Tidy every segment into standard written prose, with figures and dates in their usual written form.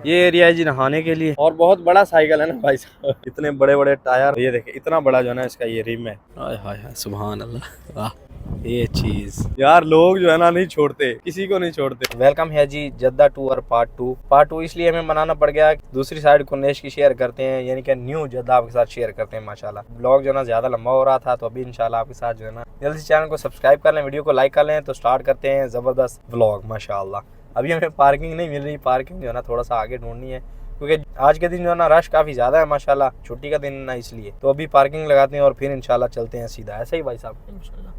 ये एरिया है जी नहाने के लिए, और बहुत बड़ा साइकिल है ना भाई साहब, इतने बड़े बड़े टायर, ये देखे इतना बड़ा जो है ना इसका ये रिम है। हाय हाय हाय सुभान अल्लाह, वाह ये चीज यार, लोग जो है ना नहीं छोड़ते, किसी को नहीं छोड़ते। वेलकम है जी जद्दा टू और पार्ट टू इसलिए हमें बनाना पड़ गया, दूसरी साइड कुरनेश की शेयर करते हैं, यानी कि न्यू जद्दा आपके साथ शेयर करते हैं। माशाल्लाह ब्लॉग जो है ना ज्यादा लंबा हो रहा था, तो अभी इंशाल्लाह आपके साथ जो है ना जल्दी से चैनल को सब्सक्राइब कर लें, वीडियो को लाइक कर लें, तो स्टार्ट करते हैं जबरदस्त ब्लॉग। माशाल्लाह अभी हमें पार्किंग नहीं मिल रही, पार्किंग जो है ना थोड़ा सा आगे ढूंढनी है, क्योंकि आज के दिन जो है ना रश काफ़ी ज़्यादा है माशाल्लाह, छुट्टी का दिन है ना इसलिए। तो अभी पार्किंग लगाते हैं और फिर इंशाल्लाह चलते हैं सीधा। ऐसे ही भाई साहब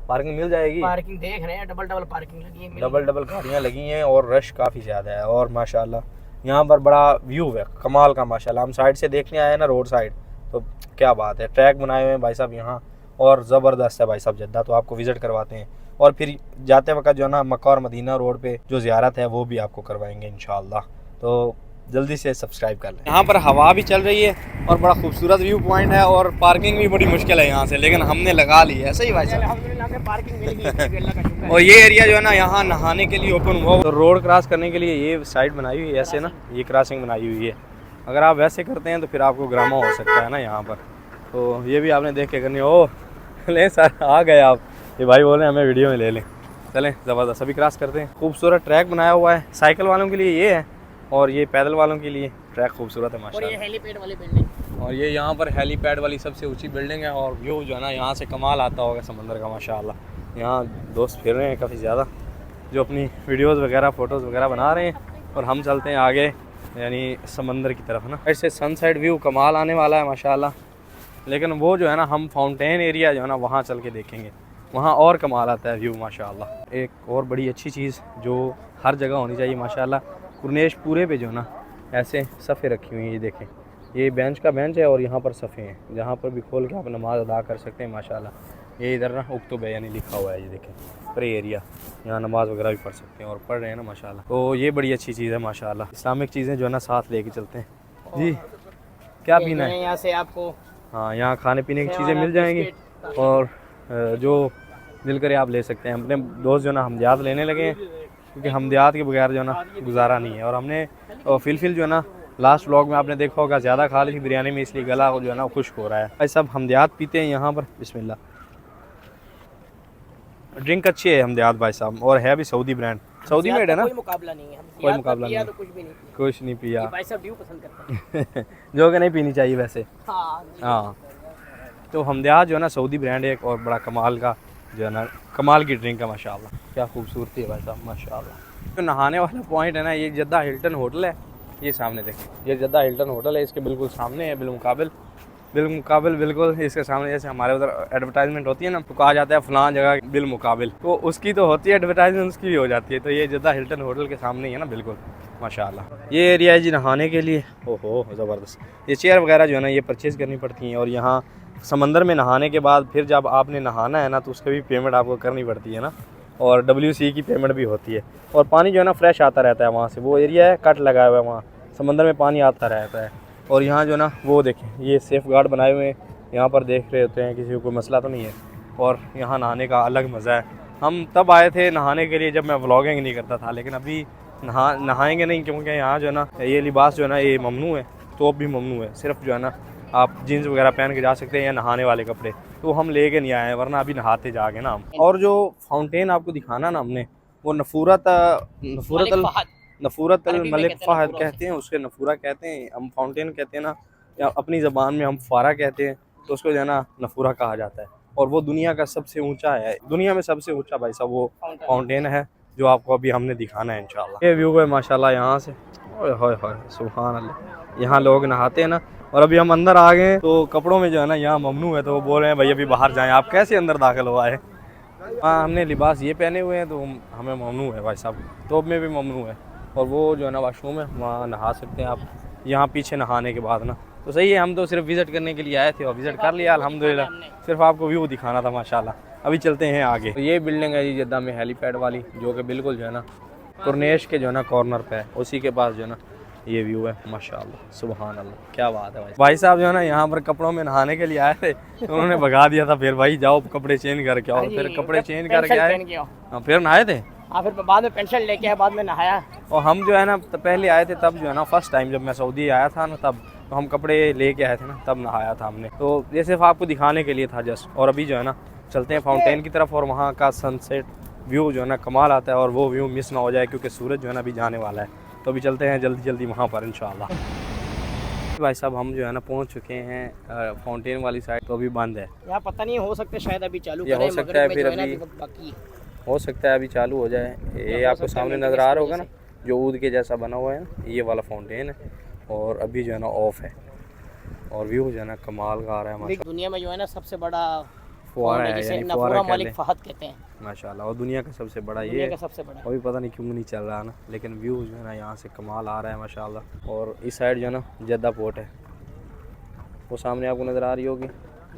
पार्किंग मिल जाएगी, पार्किंग देख रहे हैं, डबल डबल पार्किंग लगी है, डबल गाड़ियाँ लगी हैं और रश काफ़ी ज़्यादा है। और माशाल्लाह यहाँ पर बड़ा व्यू है कमाल का माशाल्लाह। हम साइड से देखने आए ना रोड साइड, तो क्या बात है, ट्रैक बनाए हुए हैं भाई साहब यहाँ, और ज़बरदस्त है भाई साहब जद्दा। तो आपको विज़िट करवाते हैं, और फिर जाते वक्त जो है ना मक्का और मदीना रोड पे जो ज़ियारत है वो भी आपको करवाएंगे इंशाल्लाह। तो जल्दी से सब्सक्राइब कर लें। यहाँ पर हवा भी चल रही है और बड़ा खूबसूरत व्यू पॉइंट है, और पार्किंग भी बड़ी मुश्किल है यहाँ से, लेकिन हमने लगा ली है। सही भाई साहब पार्किंग मिल गई। और ये एरिया जो है ना यहाँ नहाने के लिए ओपन हुआ, तो रोड क्रॉस करने के लिए ये साइड बनाई हुई है ऐसे ना, ये क्रॉसिंग बनाई हुई है। अगर आप वैसे करते हैं तो फिर आपको ग्रामा हो सकता है ना यहाँ पर, तो ये भी आपने देख के करनी हो। ले सर आ गए आप, ये भाई बोले हमें वीडियो में ले लें, चलें ज़बरदस्त अभी क्रॉस करते हैं। खूबसूरत ट्रैक बनाया हुआ है, साइकिल वालों के लिए ये है, और ये पैदल वालों के लिए ट्रैक खूबसूरत है माशाल्लाह। और ये हेलीपैड वाली बिल्डिंग, और ये यहाँ पर हेलीपैड वाली सबसे ऊंची बिल्डिंग है, और व्यू जो है ना यहाँ से कमाल आता होगा समंदर का माशाल्लाह। यहाँ दोस्त फिर रहे हैं काफ़ी ज़्यादा, जो अपनी वीडियोस वगैरह फ़ोटोज़ वगैरह बना रहे हैं, और हम चलते हैं आगे यानी समंदर की तरफ ना। ऐसे सनसेट व्यू कमाल आने वाला है माशाल्लाह, लेकिन वो जो है ना हम फाउंटेन एरिया जो है ना वहाँ चल के देखेंगे, वहाँ और कमाल आता है व्यू माशाल्लाह। एक और बड़ी अच्छी चीज़ जो हर जगह होनी चाहिए माशाल्लाह, कुरनेश पूरे पे जो है ना ऐसे सफ़े रखी हुई हैं, ये देखें, ये बेंच का बेंच है और यहाँ पर सफ़े हैं, जहाँ पर भी खोल के आप नमाज अदा कर सकते हैं माशाल्लाह। ये इधर ना उक्तुब है यानी लिखा हुआ है, ये देखें प्रे एरिया, यहाँ नमाज वगैरह भी पढ़ सकते हैं, और पढ़ रहे हैं ना माशाल्लाह। तो ये बड़ी अच्छी चीज़ है माशाल्लाह, इस्लामिक चीज़ें जो है ना साथ लेके चलते हैं। जी क्या पीना है यहाँ से आपको? हाँ यहाँ खाने पीने की चीज़ें मिल जाएंगी, और जो दिल करे आप ले सकते हैं। अपने दोस्त जो ना हमदियात लेने लगे हैं, क्योंकि हमदियात के बगैर जो ना गुजारा नहीं है। और हमने फिल जो है ना लास्ट व्लॉग में आपने देखा होगा ज़्यादा खा ली थी बिरयानी में, इसलिए गला जो है ना खुश्क हो रहा है। भाई सब हमदियात पीते हैं यहाँ पर, बिस्मिल्लाह। ड्रिंक अच्छी है हमदियात भाई साहब, और है भी सऊदी ब्रांड, सऊदी मेड है ना, कोई मुकाबला नहीं है, कोई मुकाबला नहीं, तो कुछ भी नहीं, कुछ नहीं पिया। भाई साहब ड्यू पसंद करते हैं। जो कि नहीं पीनी चाहिए वैसे। हाँ तो हमदियात जो है ना सऊदी ब्रांड है, और बड़ा कमाल का जो है ना कमाल की ड्रिंक है माशाल्लाह। क्या खूबसूरती है भाई साहब माशाल्लाह। जो नहाने वाला पॉइंट है ना, ये जद्दा हिल्टन होटल है, ये सामने देखें, ये जद्दा हिल्टन होटल है, इसके बिल्कुल सामने है, बिलमुकाबिल बिल्कुल इसके सामने। जैसे हमारे उधर एडवर्टाइजमेंट होती है ना, तो कहा जाता है फलां जगह बिलमुकाबिल, तो उसकी तो होती है एडवर्टाइजमेंट, उसकी भी हो जाती है। तो ये जद्दा हिल्टन होटल के सामने ही है ना बिल्कुल माशाल्लाह। ये एरिया है जी नहाने के लिए, ओहो ज़बरदस्त। ये चेयर वगैरह जो है ना ये परचेज़ करनी पड़ती हैं, और यहाँ समंदर में नहाने के बाद फिर जब आपने नहाना है ना, तो उसकी भी पेमेंट आपको करनी पड़ती है ना, और WC की पेमेंट भी होती है। और पानी जो है ना फ्रेश आता रहता है वहाँ से, वो एरिया है कट लगाया हुआ है, वहाँ समंदर में पानी आता रहता है। और यहाँ जो ना वो देखें, ये सेफ़ गार्ड बनाए हुए हैं, यहाँ पर देख रहे होते हैं किसी को कोई मसला तो नहीं है। और यहाँ नहाने का अलग मज़ा है। हम तब आए थे नहाने के लिए जब मैं व्लॉगिंग नहीं करता था, लेकिन अभी नहाएंगे नहीं, क्योंकि यहाँ जो है ना ये लिबास जो है ना ये ममनू है, तो भी ममनू है। सिर्फ जो है ना आप जीन्स वगैरह पहन के जा सकते हैं, या नहाने वाले कपड़े तो हम लेके नहीं आए हैं, वरना अभी नहाते जाके ना हम। और जो फाउंटेन आपको दिखाना ना हमने, वो नफूरत अल मलिक फ़हद कहते हैं, उसके नफूरा कहते हैं, हम फाउंटेन कहते हैं ना, या अपनी ज़बान में हम फारा कहते हैं, तो उसको जो है ना नफूरा कहा जाता है। और वो दुनिया का सबसे ऊंचा है, दुनिया में सबसे ऊंचा भाई साहब वो फाउंटेन है, जो आपको अभी हमने दिखाना है इंशाल्लाह। ये व्यू है माशाल्लाह यहाँ से, ओए होए होए सुभान अल्लाह। यहाँ लोग नहाते हैं ना, और अभी हम अंदर आ गए, तो कपड़ों में जो है ना यहाँ ममनू है, तो वो बोल रहे हैं भाई अभी बाहर जाएं। आप कैसे अंदर दाखिल हुआ है? हाँ हमने लिबास ये पहने हुए हैं, तो हमें ममनू है भाई साहब, तोब में भी ममनू है। और वो जो है ना वाशरूम है, वहाँ नहा सकते हैं आप, यहाँ पीछे नहाने के बाद ना। तो सही है, हम तो सिर्फ विज़िट करने के लिए आए थे, और विज़िट कर लिया अल्हम्दुलिल्लाह, सिर्फ आपको व्यू दिखाना था माशाल्लाह। अभी चलते हैं आगे। तो ये बिल्डिंग है जी जद्दा में हेलीपैड वाली, जो कि बिल्कुल जो है ना कुरनेश के जो है ना कॉर्नर पे है, उसी के पास जो है ना ये व्यू है माशाल्लाह सुभान अल्लाह। क्या बात है भाई साहब जो है ना यहाँ पर कपड़ों में नहाने के लिए आए थे, तो उन्होंने भगा दिया था, फिर भाई जाओ कपड़े चेंज करके आओ, फिर कपड़े चेंज करके आए, फिर नहाए थे। हाँ फिर बाद में पेंट शर्ट लेके आया, बाद में नहाया। और हम जो है ना पहले आए थे तब जो है ना फर्स्ट टाइम जब मैं सऊदी आया था ना तब तो हम कपड़े लेके आए थे ना तब नहाया था हमने, तो ये सिर्फ आपको दिखाने के लिए था जस्ट। और अभी जो है ना चलते हैं फाउंटेन की तरफ और वहाँ का सनसेट व्यू जो है ना कमाल आता है, और वो व्यू मिस ना हो जाए क्योंकि सूरज जो है ना अभी जाने वाला है। तो अभी चलते हैं जल्दी जल्दी वहाँ पर इंशाल्लाह। भाई साहब हम जो है ना पहुँच चुके हैं फाउंटेन वाली साइड, तो अभी बंद है। यहाँ पता नहीं, हो सकता है शायद अभी चालू ये हो करें, सकता है मगरिब में फिर जो है ना अभी अभी वक्त बाकी है। हो सकता है अभी चालू हो जाए। ये हो आपको सकता है सामने मेंटेनेंस नज़र आ की रहा होगा वजह ना जो ऊद के जैसा बना हुआ है ना, ये वाला फाउंटेन है और अभी जो है ना ऑफ है और व्यू जो है ना कमाल का आ रहा है से। दुनिया में जो है ना सबसे बड़ा फुवारा है, जिसे यानी फुवारा नफूरा कह मलिक लें फहद कहते हैं, माशाल्लाह। और दुनिया का सबसे बड़ा ये दुनिया है, का सबसे बड़ा। अभी पता नहीं क्यों नहीं चल रहा ना, लेकिन व्यू जो है ना यहाँ से कमाल आ रहा है माशाल्लाह। और इस साइड जो है ना जद्दा पोर्ट है, वो सामने आपको नज़र आ रही होगी,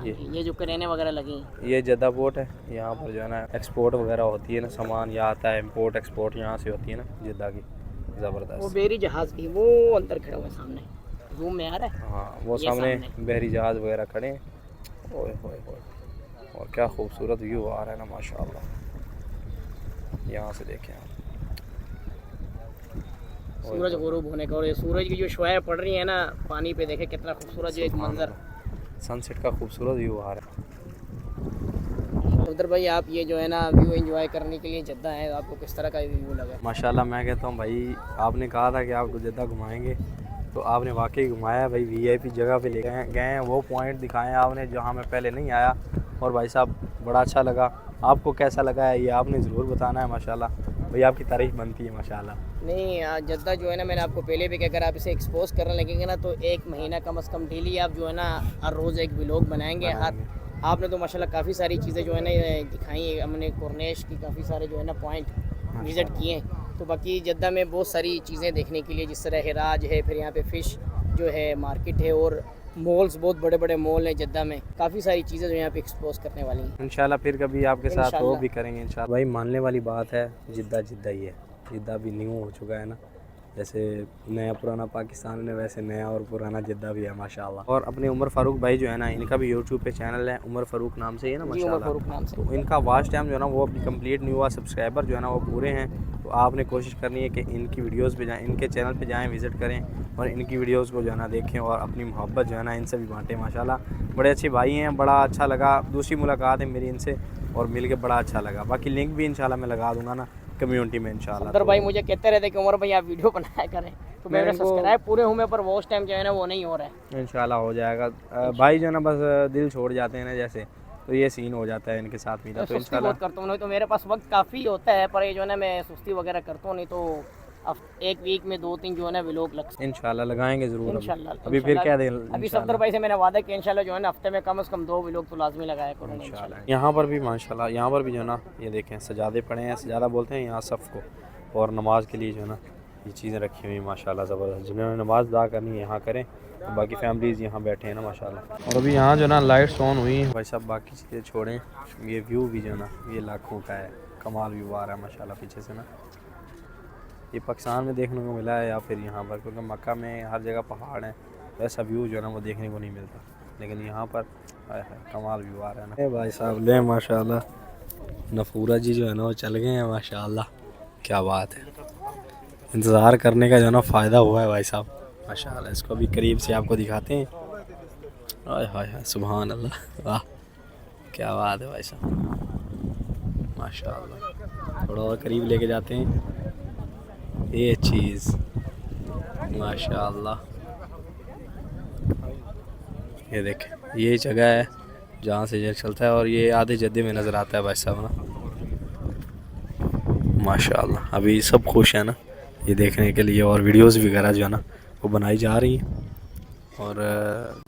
ये जो करेने वगैरह लगी हैं, ये जद्दा पोर्ट है। यहाँ पर जो है ना एक्सपोर्ट वगैरह होती है ना, सामान यहाँ आता है, इम्पोर्ट एक्सपोर्ट यहाँ से होती है ना जद्दा की, वो ज़बरदस्त। बेरी जहाज़ भी वो अंदर खड़ा हुआ है सामने, जूम में आ रहा है। हाँ वो ये सामने सामने। बहरी जहाज़ वगैरह खड़े हैं। ओए होए होए, और क्या खूबसूरत व्यू आ रहा है ना माशाल्लाह। यहाँ से देखें आप, सूरज गुरूब होने का, और ये सूरज की जो शुआएं पड़ रही है ना पानी पे, देखे कितना खूबसूरत जो एक मंजर। सनसेट का खूबसूरत व्यू आ रहा है। उधर भाई आप ये जो है ना व्यू एंजॉय करने के लिए जद्दा है, आपको किस तरह का व्यू लगा? माशाल्लाह मैं कहता हूँ भाई, आपने कहा था कि आपको जद्दा घुमाएंगे तो आपने वाकई घुमाया भाई। वीआईपी जगह पे ले गए हैं, वो पॉइंट दिखाए हैं आपने जहाँ मैं पहले नहीं आया। और भाई साहब बड़ा अच्छा लगा। आपको कैसा लगा है ये आपने ज़रूर बताना है माशाल्लाह, भाई आपकी तारीफ़ बनती है माशाल्लाह। नहीं जद्दा जो है ना मैंने आपको पहले भी कहा, अगर आप इसे एक्सपोज करने लगेंगे ना तो एक महीना कम से कम डेली आप जो है ना हर रोज़ एक व्लॉग बनाएंगे। हर आपने तो माशाल्लाह काफ़ी सारी चीज़ें जो है ना दिखाई, हमने कॉर्निश की काफ़ी सारे जो है ना पॉइंट विज़िट किए हैं। तो बाकी जद्दा में बहुत सारी चीज़ें देखने के लिए, जिस तरह हिराज है, फिर यहाँ पे फ़िश जो है मार्केट है, और मॉल्स, बहुत बड़े बड़े मॉल हैं जद्दा में, काफ़ी सारी चीज़ें जो यहाँ पे एक्सपोज करने वाली हैं। इंशाल्लाह फिर कभी आपके साथ वो इंशाल्लाह। भी करेंगे इंशाल्लाह। भाई मानने वाली बात है, जिद्दा जिद्दा ही है। जिद्दा भी न्यू हो चुका है ना, जैसे नया पुराना पाकिस्तान में वैसे नया और पुराना जिद्दा भी है माशाल्लाह। और अपने उमर फ़ारूक भाई जो है ना, इनका भी यूट्यूब पे चैनल है, उमर फ़ारूक नाम से ही है ना जी, उमर माशाल्लाह। फारूक नाम से। तो इनका वॉच टाइम जो है ना वो अभी कंप्लीट नहीं हुआ, सब्सक्राइबर जो है ना वो पूरे हैं। तो आपने कोशिश करनी है कि इनकी वीडियोज़ पे जाएँ, इनके चैनल पे जाएँ, विज़िट करें और इनकी वीडियोज़ को जो है ना देखें और अपनी मोहब्बत जो है ना इनसे भी बाँटें माशाल्लाह। बड़े अच्छे भाई हैं, बड़ा अच्छा लगा। दूसरी मुलाकात है मेरी इनसे और मिल के बड़ा अच्छा लगा। बाकी लिंक भी इंशाल्लाह मैं लगा दूँगा ना कम्युनिटी में इंशाल्लाह। सफदर भाई मुझे कहते रहते कि उमर भाई आप वीडियो बनाया करें, तो मेरे इनको- सब्सक्राइब पूरे हुए पर वॉच टाइम जो है ना वो नहीं हो रहा है। इंशाल्लाह हो जाएगा। भाई जो है ना बस दिल छोड़ जाते हैं ना जैसे, तो ये सीन हो जाता है इनके साथ मेरा। मैं तो सुस्ती इंशाल्लाह बहुत करता हूँ, नहीं तो मेरे पास वक्त काफ़ी होता है, पर ये जो है ना मैं सुस्ती वगैरह करता हूँ, नहीं तो अब एक वीक में 2-3 जो है ना व्लॉग लग सकते इंशाल्लाह लगाएंगे ज़रूर। इंशाल्लाह। अभी फिर क्या दें अभी सफदर भाई से मैंने वादा किया इंशाल्लाह जो है ना हफ्ते में कम से कम 2 व्लॉग तो लाजमी लगाया करूँगा इंशाल्लाह। यहाँ पर भी माशाल्लाह, यहाँ पर भी जो है ना ये देखें सजादे पड़े हैं, सजादा बोलते हैं यहाँ सफ़ को, और नमाज के लिए जो है ना ये चीज़ें रखी हुई माशाल्लाह ज़बरदस्त। जिन्होंने नमाज़ अदा करनी है यहाँ करें, तो बाकी फैमिलीज़ यहाँ बैठे हैं ना माशाल्लाह। और अभी यहाँ जो है ना लाइट्स ऑन हुई हैं भाई साहब। बाकी चीज़ें छोड़ें, ये व्यू भी जो है ना ये लाखों का है, कमाल व्यू आ रहा है माशाल्लाह पीछे से ना। ये पाकिस्तान में देखने को मिला है या फिर यहाँ पर, क्योंकि मक्का में हर जगह पहाड़ हैं, वैसा व्यू जो है ना वो देखने को नहीं मिलता, लेकिन यहाँ पर कमाल व्यू आ रहा है ना। भाई साहब ले माशाल्लाह नफूरा जी जो है ना वो चल गए हैं माशाल्लाह, क्या बात है। इंतज़ार करने का जो है ना फ़ायदा हुआ है भाई साहब माशाल्लाह। इसको अभी करीब से आपको दिखाते हैं। हाय हाय हाय सुभान अल्लाह, वाह क्या बात है भाई साहब माशाल्लाह। थोड़ा और करीब लेके जाते हैं, ये चीज़ माशाल्लाह। ये देखें ये जगह है जहाँ से ये चलता है, और ये आधे जद्दे में नज़र आता है भाई साहब ना माशाल्लाह। अभी सब खुश है ना ये देखने के लिए, और वीडियोस वगैरह जो है ना वो बनाई जा रही हैं। और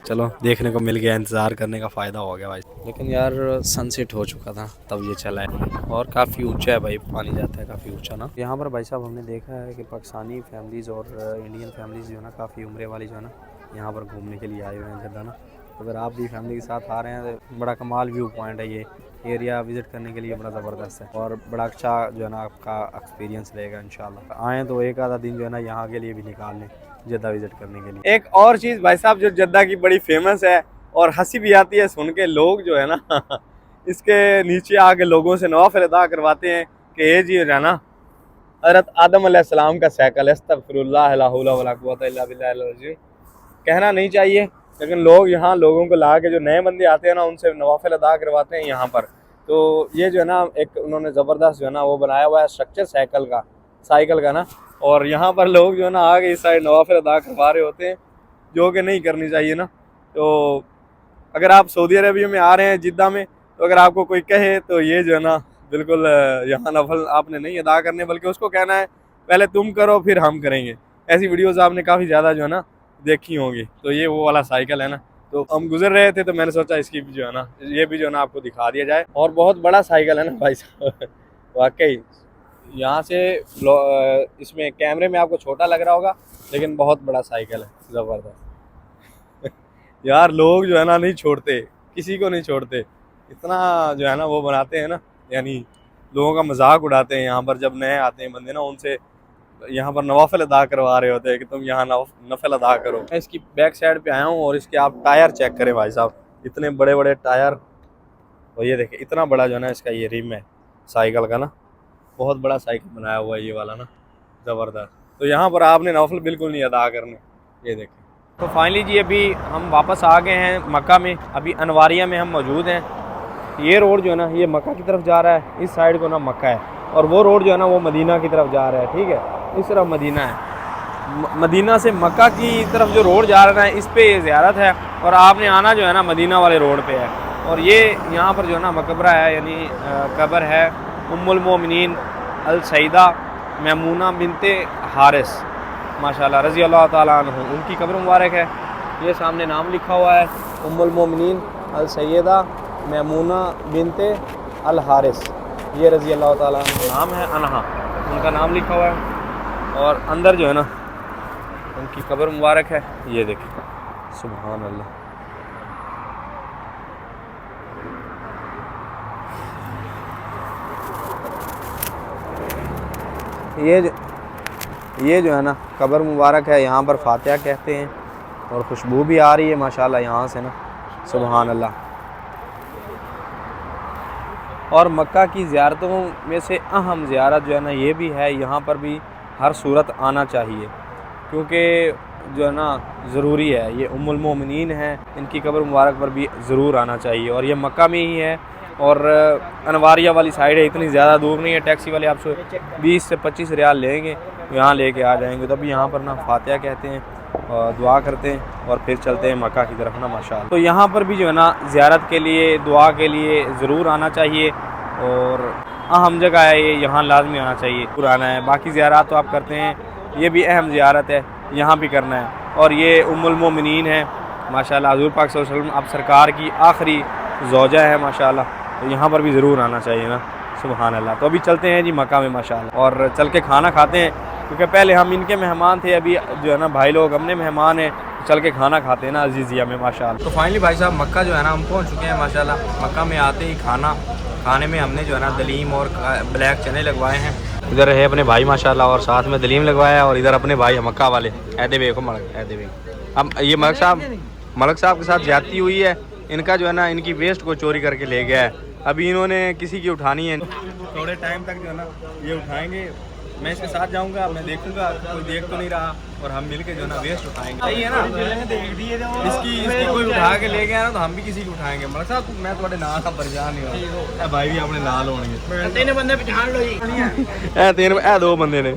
चलो देखने को मिल गया, इंतज़ार करने का फ़ायदा हो गया भाई। लेकिन यार सनसेट हो चुका था तब ये चला है, और काफ़ी ऊंचा है भाई, पानी जाता है काफ़ी ऊंचा ना। यहाँ पर भाई साहब हमने देखा है कि पाकिस्तानी फैमिलीज़ और इंडियन फैमिलीज़ जो है ना काफ़ी उम्रे वाली जो है ना यहाँ पर घूमने के लिए आए हुए हैं जद्दा ना। अगर आप भी फैमिली के साथ आ रहे हैं तो बड़ा कमाल व्यू पॉइंट है, ये एरिया विज़िट करने के लिए बड़ा ज़बरदस्त है, और बड़ा अच्छा जो है ना आपका एक्सपीरियंस रहेगा इंशाल्लाह। आएँ तो एक आधा दिन जो है ना यहाँ के लिए भी निकाल लें जद्दा विज़िट करने के लिए। एक और चीज़ भाई साहब जो जद्दा की बड़ी फेमस है और हंसी भी आती है सुन के, लोग जो है ना इसके नीचे आके लोगों से नवाफिल अदा करवाते हैं कि ये जी रहना हज़रत आदम अलैहिस्सलाम का साइकिल है। अस्तगफिरुल्लाह ला हौला वला कुव्वता इल्ला बिल्लाहिल अज़ीम। कहना नहीं चाहिए, लेकिन लोग यहाँ लोगों को ला के, जो नए बंदे आते हैं ना, उनसे नवाफिल अदा करवाते हैं यहाँ पर। तो ये जो है ना, एक उन्होंने ज़बरदस्त जो है ना वो बनाया हुआ है स्ट्रक्चर साइकिल का ना, और यहाँ पर लोग जो है ना आगे इस साइड नवाफिल अदा करवा रहे होते हैं, जो कि नहीं करनी चाहिए ना। तो अगर आप सऊदी अरबिया में आ रहे हैं जिद्दा में, तो अगर आपको कोई कहे तो ये जो है ना बिल्कुल यहाँ नफल आपने नहीं अदा करने, बल्कि उसको कहना है पहले तुम करो फिर हम करेंगे। ऐसी वीडियोस आपने काफ़ी ज़्यादा जो है ना देखी होंगी। तो ये वो वाला साइकिल है ना, तो हम गुजर रहे थे तो मैंने सोचा इसकी भी जो है ना, ये भी जो है ना आपको दिखा दिया जाए। और बहुत बड़ा साइकिल है ना भाई साहब वाकई। यहाँ से इसमें कैमरे में आपको छोटा लग रहा होगा, लेकिन बहुत बड़ा साइकिल है, ज़बरदस्त। यार लोग जो है ना नहीं छोड़ते, किसी को नहीं छोड़ते, इतना जो है ना वो बनाते हैं ना, यानी लोगों का मजाक उड़ाते हैं। यहाँ पर जब नए आते हैं बंदे ना, उनसे यहाँ पर नवाफिल अदा करवा रहे होते हैं कि तुम यहाँ नफल अदा करो। मैं इसकी बैक साइड पे आया हूँ और इसके आप टायर चेक करें भाई साहब, इतने बड़े बड़े टायर। और ये देखें इतना बड़ा जो है ना इसका ये रिम है साइकिल का ना, बहुत बड़ा साइकिल बनाया हुआ है ये वाला ना, ज़बरदस्त। तो यहाँ पर आपने नफल बिल्कुल नहीं अदा करने। ये देखें। तो फाइनली जी अभी हम वापस आ गए हैं मक्का में। अभी अनवारिया में हम मौजूद हैं। ये रोड जो है ना ये मक्का की तरफ जा रहा है, इस साइड को ना मक्का है, और वो रोड जो है ना वो मदीना की तरफ जा रहा है। ठीक है, इस तरफ मदीना है। मदीना से मक्का की तरफ जो रोड जा रहा है इस पे ज़ियारत है, और आपने आना जो है ना मदीना वाले रोड पे है। और ये यहाँ पर जो है ना मकबरा है, यानी कब्र है उम्मुल मोमिनीन अल सईदा मैमूना बिनते हारिस माशाल्लाह रज़ी अल्लाह ताला अन्हु, उनकी कब्र मुबारक है। ये सामने नाम लिखा हुआ है उम्मुल मोमिनीन अल सैयदा मैमूना बिनते अल हारिस, ये रज़ी अल्लाह ताला नाम है, अनहा उनका नाम लिखा हुआ है। और अंदर जो है ना उनकी कब्र मुबारक है। ये देखिए सुभान अल्लाह। ये जो है ना कब्र मुबारक है, यहाँ पर फातिहा कहते हैं, और खुशबू भी आ रही है माशाल्लाह यहाँ से ना, सुभान अल्लाह। और मक्का की ज़ियारतों में से अहम ज़ियारत जो है ना ये भी है, यहाँ पर भी हर सूरत आना चाहिए, क्योंकि जो है ना ज़रूरी है। ये उम्मुल मोमिनीन है, इनकी कब्र मुबारक पर भी ज़रूर आना चाहिए। और ये मक्का में ही है, और अनवारिया वाली साइड है, इतनी ज़्यादा दूर नहीं है। टैक्सी वाले आपसे 20 से 25 रियाल लेंगे, यहाँ लेके आ जाएंगे। तभी यहाँ पर ना फातिहा कहते हैं और दुआ करते हैं, और फिर चलते हैं मक्का की तरफ ना माशाअल्लाह। तो यहाँ पर भी जो है ना ज़ियारत के लिए, दुआ के लिए ज़रूर आना चाहिए, और अहम जगह है ये, यहाँ लाजमी आना चाहिए, ज़रूर आना है। बाकी ज़ियारत तो आप करते हैं, ये भी अहम ज़ियारत है, यहाँ भी करना है। और ये उम्मुल मोमिनीन है माशाअल्लाह, हुज़ूर पाक सल्लल्लाहु अलैहि वसल्लम अब सरकार की आखिरी ज़ौजा है माशाअल्लाह। तो यहाँ पर भी ज़रूर आना चाहिए ना, सुभान अल्लाह। तो अभी चलते हैं जी मक्का में माशाअल्लाह, और चल के खाना खाते हैं, क्योंकि पहले हम इनके मेहमान थे, अभी जो है ना भाई लोग हमने मेहमान हैं, चल के खाना खाते हैं ना अजीज़िया में माशाअल्लाह। तो फाइनली भाई साहब मक्का जो है ना हम पहुँच चुके हैं माशाअल्लाह। मक्का में आते ही खाने में हमने जो है ना दलीम और ब्लैक चने लगवाए हैं। इधर है अपने भाई माशाल्लाह, और साथ में दलीम लगवाया है, और इधर अपने भाई मक्का वाले ऐदे को अब ये मलक साहब के साथ ज्यादती हुई है। इनका जो है ना इनकी वेस्ट को चोरी करके ले गया है। अभी इन्होंने किसी की उठानी है, थोड़े टाइम तक जो है ना ये उठाएंगे। मैं इसके साथ जाऊंगा, मैं देखूंगा कोई देख तो नहीं रहा, और हम मिलके जो है ना वेस्ट उठाएंगे। सही है ना, इसकी कोई उठा के ले गया ना, तो हम भी किसी को उठाएंगे। मतलब साहब मैं थोड़े नाल का परेशान नहीं हूँ, भाई भी अपने नाल होंगे। तीन बंदे पहचान लो जी, दो बंदे ने।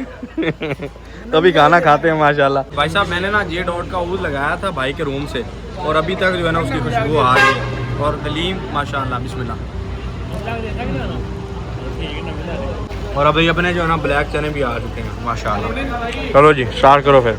तो अभी खाना खाते हैं माशाल्लाह। भाई साहब मैंने ना जे डॉट का ऊद लगाया था भाई के रूम से, और अभी तक जो है ना उसकी खुशबू आ रही है। और दलीम माशाल्लाह बिस्मिल्लाह। और अभी अपने जो है ना ब्लैक चने भी आ चुके हैं माशाल्लाह। चलो जी स्टार्ट करो फिर।